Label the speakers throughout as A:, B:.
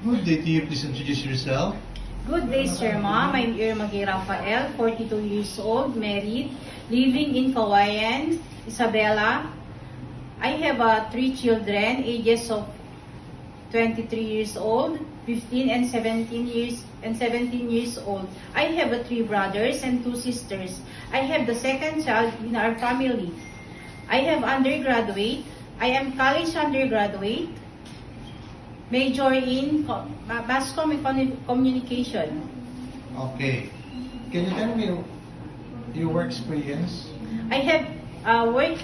A: Good day to you. Please introduce yourself.
B: Good day, Sir Ma'am. I'm Irmagay Rafael, 42 years old, married, living in Kawayan, Isabela. I have three children, ages of 23 years old, 15 and 17 years old. I have three brothers and two sisters. I have the second child in our family. I have undergraduate. I am college undergraduate. Major in mass communication.
A: Okay. Can you tell me your work experience?
B: I have work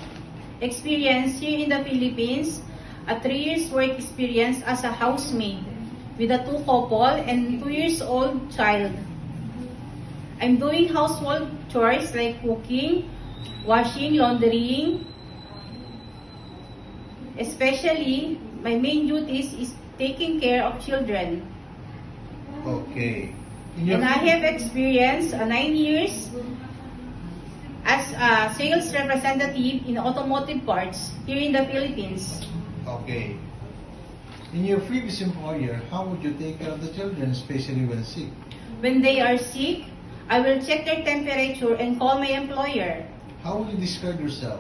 B: experience here in the Philippines, a 3 years work experience as a housemaid with a 2 couple and 2 years old child. I'm doing household chores like cooking, washing, laundrying. Especially, my main duties is taking care of children.
A: Okay.
B: And I have experience 9 years as a sales representative in automotive parts here in the Philippines.
A: Okay. In your previous employer, how would you take care of the children, especially when sick?
B: When they are sick, I will check their temperature and call my employer.
A: How would you describe yourself?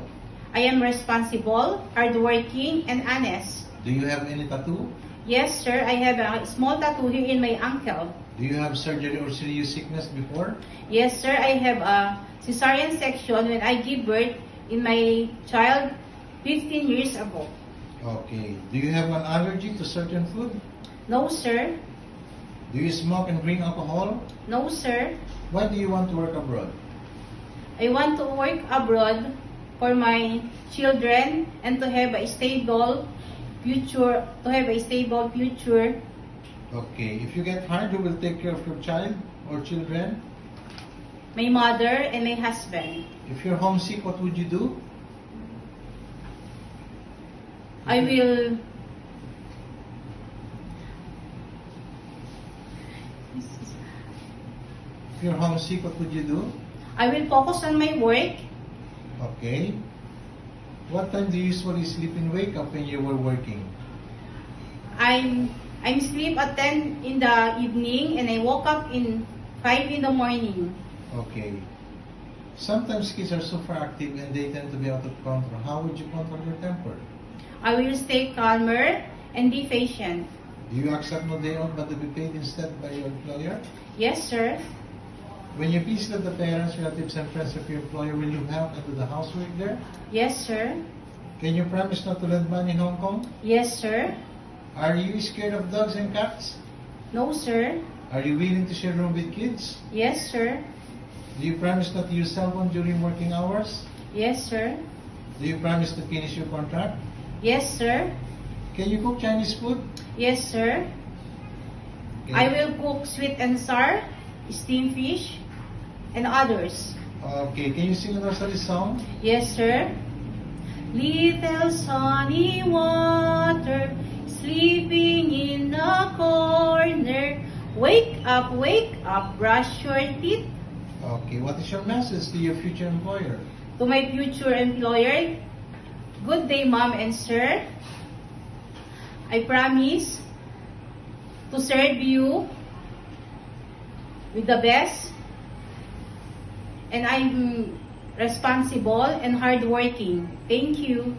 B: I am responsible, hardworking, and honest.
A: Do you have any tattoo?
B: Yes, sir. I have a small tattoo here in my ankle.
A: Do you have surgery or serious sickness before?
B: Yes, sir. I have a cesarean section when I give birth in my child 15 years ago.
A: Okay. Do you have an allergy to certain food?
B: No, sir.
A: Do you smoke and drink alcohol?
B: No, sir.
A: Why do you want to work abroad?
B: I want to work abroad for my children and to have a stable future.
A: Okay. If you get hired, who will take care of your child or children?
B: My mother and my husband.
A: If you're homesick, what would you do?
B: I will
A: If you're homesick, what would you do?
B: focus on my work.
A: Okay. What time do you usually sleep and wake up when you were working?
B: I'm sleep at 10 in the evening and I woke up in 5 in the morning.
A: Okay. Sometimes kids are super active and they tend to be out of control. How would you control your temper?
B: I will stay calmer and be patient.
A: Do you accept no day off but to be paid instead by your employer?
B: Yes, sir.
A: When you visit the parents, relatives, and friends of your employer, will you help and do the housework there?
B: Yes, sir.
A: Can you promise not to lend money in Hong Kong?
B: Yes, sir.
A: Are you scared of dogs and cats?
B: No, sir.
A: Are you willing to share room with kids?
B: Yes, sir.
A: Do you promise not to use cell phone during working hours?
B: Yes, sir.
A: Do you promise to finish your contract?
B: Yes, sir.
A: Can you cook Chinese food?
B: Yes, sir.
A: Okay.
B: I will cook sweet and sour, steamed fish, and others.
A: Okay, can you sing a nursery song?
B: Yes, sir. Little sunny water, sleeping in the corner. Wake up, brush your teeth.
A: Okay, what is your message to your future employer?
B: To my future employer, good day, ma'am and sir. I promise to serve you with the best, and I'm responsible and hardworking. Thank you.